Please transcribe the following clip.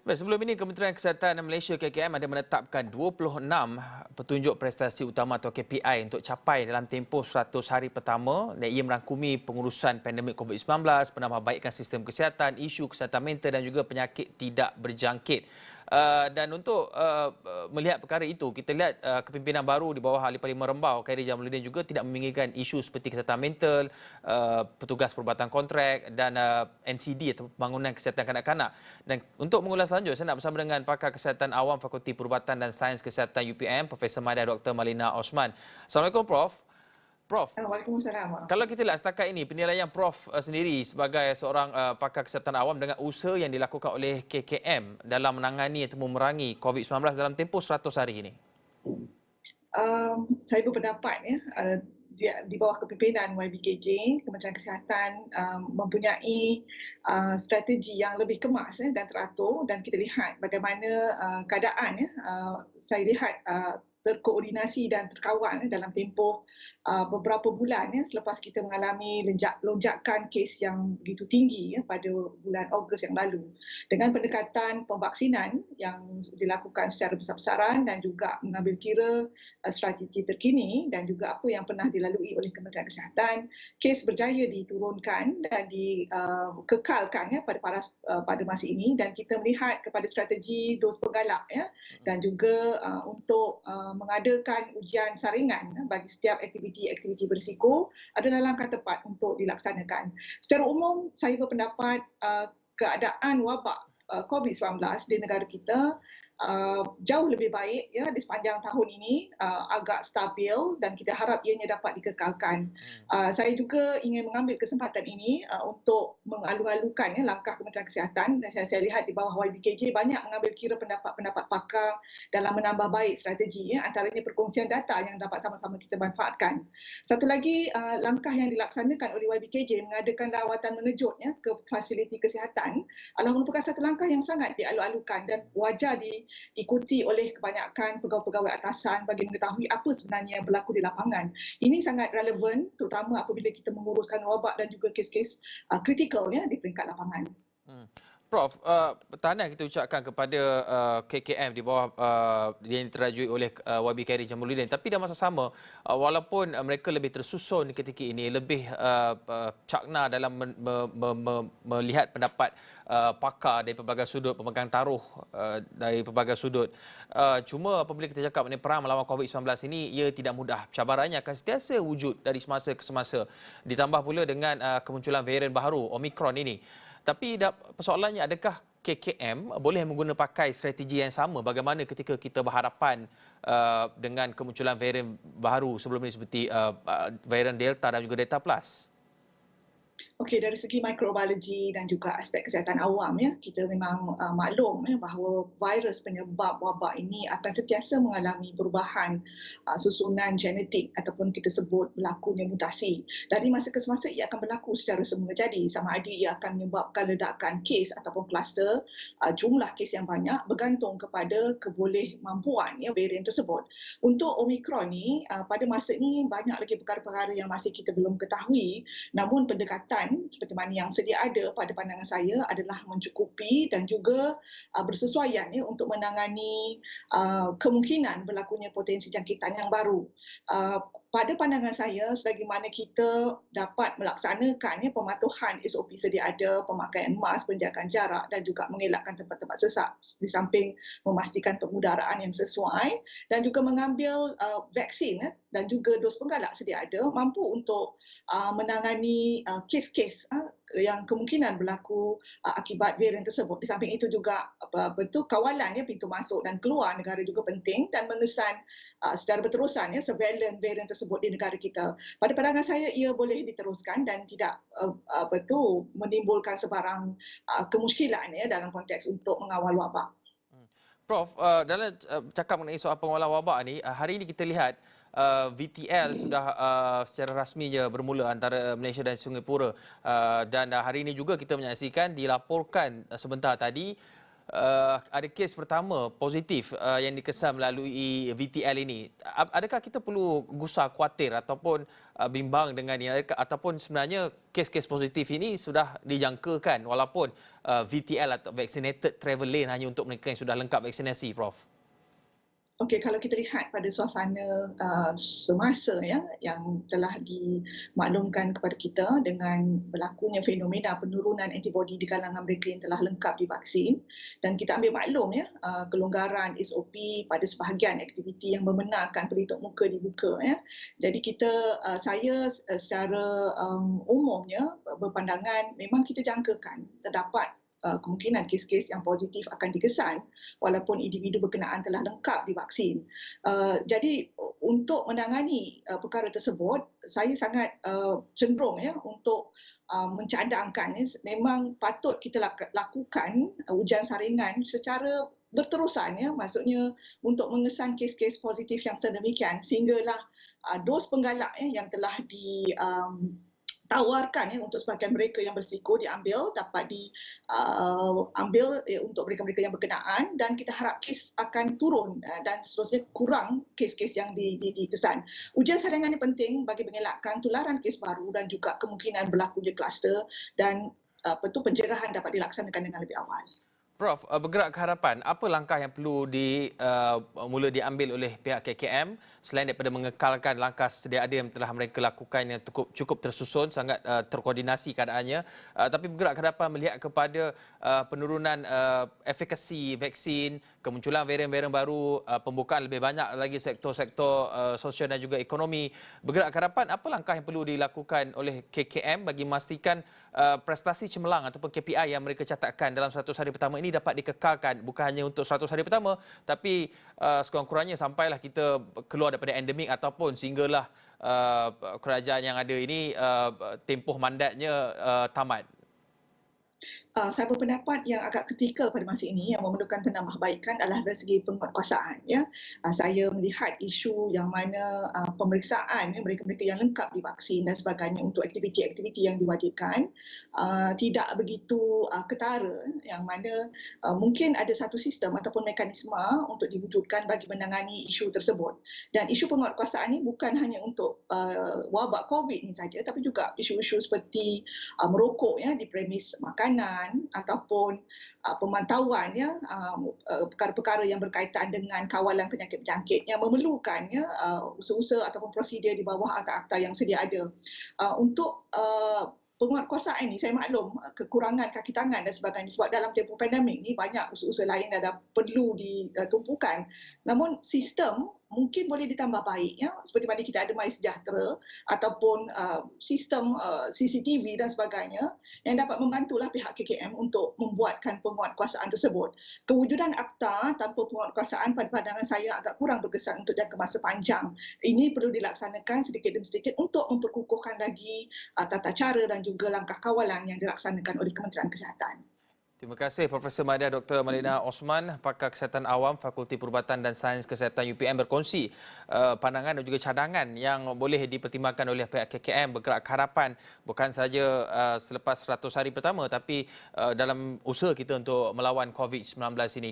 Baik, sebelum ini Kementerian Kesihatan Malaysia KKM ada menetapkan 26 petunjuk prestasi utama atau KPI untuk capai dalam tempoh 100 hari pertama dan ia merangkumi pengurusan pandemik COVID-19, penambahbaikan sistem kesihatan, isu kesihatan mental dan juga penyakit tidak berjangkit. Dan untuk melihat perkara itu, kita lihat kepimpinan baru di bawah Ahli Parlimen Rembau, Khairi Jamaluddin juga tidak meminggikan isu seperti kesihatan mental, petugas perubatan kontrak dan NCD atau pembangunan kesihatan kanak-kanak. Dan untuk mengulas lanjut, saya nak bersama dengan pakar kesihatan awam Fakulti Perubatan dan Sains Kesihatan UPM, Profesor Maida Dr. Malina Osman. Assalamualaikum Prof. Prof, Waalaikumsalam. kalau kita lihat setakat ini, penilaian Prof sendiri sebagai seorang pakar kesihatan awam dengan usaha yang dilakukan oleh KKM dalam menangani atau memerangi COVID-19 dalam tempoh 100 hari ini. Saya berpendapat di bawah kepimpinan YBKJ, Kementerian Kesihatan mempunyai strategi yang lebih kemas dan teratur, dan kita lihat bagaimana keadaan saya lihat terkoordinasi dan terkawal dalam tempoh beberapa bulan selepas kita mengalami lonjakan kes yang begitu tinggi pada bulan Ogos yang lalu. Dengan pendekatan pemvaksinan yang dilakukan secara besar-besaran dan juga mengambil kira strategi terkini dan juga apa yang pernah dilalui oleh Kementerian Kesihatan, kes berjaya diturunkan dan dikekalkan pada masa ini, dan kita melihat kepada strategi dos penggalak dan juga untuk mengadakan ujian saringan bagi setiap aktiviti berisiko adalah langkah tepat untuk dilaksanakan. Secara umum, saya berpendapat keadaan wabak COVID-19 di negara kita jauh lebih baik di sepanjang tahun ini, agak stabil, dan kita harap ianya dapat dikekalkan. Saya juga ingin mengambil kesempatan ini untuk mengalu-alukan langkah Kementerian Kesihatan, dan saya lihat di bawah YBKJ banyak mengambil kira pendapat-pendapat pakar dalam menambah baik strategi, antaranya perkongsian data yang dapat sama-sama kita manfaatkan. Satu lagi, langkah yang dilaksanakan oleh YBKJ mengadakan lawatan mengejut ke fasiliti kesihatan adalah merupakan satu langkah yang sangat dialu-alukan dan wajar diikuti oleh kebanyakan pegawai-pegawai atasan bagi mengetahui apa sebenarnya yang berlaku di lapangan. Ini sangat relevan, terutama apabila kita menguruskan wabak dan juga kes-kes kritikal di peringkat lapangan. Prof, tahniah kita ucapkan kepada KKM di bawah yang terajui oleh YB Khairi Jamaluddin. Tapi dalam masa sama, walaupun mereka lebih tersusun ketika ini, lebih cakna dalam melihat pendapat pakar dari pelbagai sudut, pemegang taruh dari pelbagai sudut. Cuma apabila kita cakap mengenai perang melawan COVID-19 ini, ia tidak mudah. Cabarannya akan sentiasa wujud dari semasa ke semasa. Ditambah pula dengan kemunculan varian baru, Omicron ini. Tapi persoalannya, adakah KKM boleh pakai strategi yang sama bagaimana ketika kita berhadapan dengan kemunculan varian baru sebelum ini seperti varian Delta dan juga Delta Plus? Okey, dari segi mikrobiologi dan juga aspek kesihatan awam kita memang maklum bahawa virus penyebab wabak ini akan sentiasa mengalami perubahan susunan genetik ataupun kita sebut berlakunya mutasi. Dari masa ke semasa ia akan berlaku secara semula jadi, sama ada ia akan menyebabkan ledakan kes ataupun kluster, jumlah kes yang banyak bergantung kepada kebolehmampuan varian tersebut. Untuk Omicron ni pada masa ini banyak lagi perkara-perkara yang masih kita belum ketahui, namun pendekatan seperti mana yang sedia ada pada pandangan saya adalah mencukupi dan juga bersesuaian untuk menangani kemungkinan berlakunya potensi jangkitan yang baru. Pada pandangan saya, selagi mana kita dapat melaksanakan pematuhan SOP sedia ada, pemakaian mask, penjagaan jarak dan juga mengelakkan tempat-tempat sesak di samping memastikan pengudaraan yang sesuai dan juga mengambil vaksin dan juga dos penggalak sedia ada, mampu untuk menangani kes-kes yang kemungkinan berlaku akibat varian tersebut. Di samping itu juga kawalan pintu masuk dan keluar negara juga penting, dan mengesan secara berterusan surveillance varian tersebut di negara kita. Pada pandangan saya ia boleh diteruskan dan tidak menimbulkan sebarang kemuskilan dalam konteks untuk mengawal wabak. Prof, dalam cakap mengenai soal pengawalan wabak ni, hari ini kita lihat VTL sudah secara rasminya bermula antara Malaysia dan Singapura, dan hari ini juga kita menyaksikan dilaporkan sebentar tadi ada kes pertama positif yang dikesan melalui VTL ini. Adakah kita perlu gusar khuatir ataupun bimbang dengan ini, ataupun sebenarnya kes-kes positif ini sudah dijangkakan walaupun VTL atau Vaccinated Travel Lane hanya untuk mereka yang sudah lengkap vaksinasi, Prof? Okey, kalau kita lihat pada suasana semasa ya yang telah dimaklumkan kepada kita dengan berlakunya fenomena penurunan antibodi di kalangan mereka yang telah lengkap divaksin, dan kita ambil maklum ya kelonggaran SOP pada sebahagian aktiviti yang membenarkan pelitup muka dibuka ya. Jadi saya secara umumnya berpandangan memang kita jangkakan terdapat kemungkinan kes-kes yang positif akan dikesan walaupun individu berkenaan telah lengkap divaksin. Jadi untuk menangani perkara tersebut, saya sangat cenderung ya untuk mencadangkan memang patut kita lakukan ujian saringan secara berterusan ya, maksudnya untuk mengesan kes-kes positif yang sedemikian sehinggalah dos penggalak yang telah tawarkan ya untuk sebahagian mereka yang bersiko diambil, dapat diambil untuk mereka-mereka yang berkenaan, dan kita harap kes akan turun dan seterusnya kurang kes-kes yang dikesan. Ujian saringan ini penting bagi mengelakkan tularan kes baru dan juga kemungkinan berlakunya kluster, dan pencegahan dapat dilaksanakan dengan lebih awal. Prof, bergerak ke hadapan, apa langkah yang perlu mula diambil oleh pihak KKM selain daripada mengekalkan langkah sedia ada yang telah mereka lakukan yang cukup tersusun, sangat terkoordinasi keadaannya, tapi bergerak ke hadapan melihat kepada penurunan efikasi vaksin, kemunculan varian-varian baru, pembukaan lebih banyak lagi sektor-sektor sosial dan juga ekonomi. Bergerak ke hadapan, apa langkah yang perlu dilakukan oleh KKM bagi memastikan prestasi cemerlang ataupun KPI yang mereka catatkan dalam 100 hari pertama ini dapat dikekalkan bukan hanya untuk 100 hari pertama tapi sekurang-kurangnya sampailah kita keluar daripada endemik ataupun sehinggalah kerajaan yang ada ini tempoh mandatnya tamat. Saya berpendapat yang agak kritikal pada masa ini yang memerlukan penambahbaikan adalah dari segi penguatkuasaan. Ya. Saya melihat isu yang mana pemeriksaan mereka-mereka yang lengkap divaksin dan sebagainya untuk aktiviti-aktiviti yang diwajibkan tidak begitu ketara, yang mana mungkin ada satu sistem ataupun mekanisme untuk diwujudkan bagi menangani isu tersebut. Dan isu penguatkuasaan ini bukan hanya untuk wabak COVID ini saja, tapi juga isu-isu seperti merokok ya di premis makanan ataupun pemantauan ya perkara-perkara yang berkaitan dengan kawalan penyakit berjangkit yang memerlukan ya usaha-usaha ataupun prosedur di bawah akta-akta yang sedia ada. Untuk penguatkuasaan ini saya maklum kekurangan kaki tangan dan sebagainya sebab dalam tempoh pandemik ni banyak usaha-usaha lain ada perlu ditumpukan. Namun sistem mungkin boleh ditambah baik ya, seperti mana kita ada MySejahtera ataupun sistem CCTV dan sebagainya yang dapat membantulah pihak KKM untuk membuatkan penguatkuasaan tersebut. Kewujudan akta tanpa penguatkuasaan pada pandangan saya agak kurang berkesan untuk jangka masa panjang. Ini perlu dilaksanakan sedikit demi sedikit untuk memperkukuhkan lagi tata cara dan juga langkah kawalan yang dilaksanakan oleh Kementerian Kesihatan. Terima kasih Profesor Madya Dr. Malina Osman, Pakar Kesihatan Awam Fakulti Perubatan dan Sains Kesihatan UPM berkongsi pandangan dan juga cadangan yang boleh dipertimbangkan oleh pihak KKM bergerak ke hadapan bukan sahaja selepas 100 hari pertama tapi dalam usaha kita untuk melawan COVID-19 ini.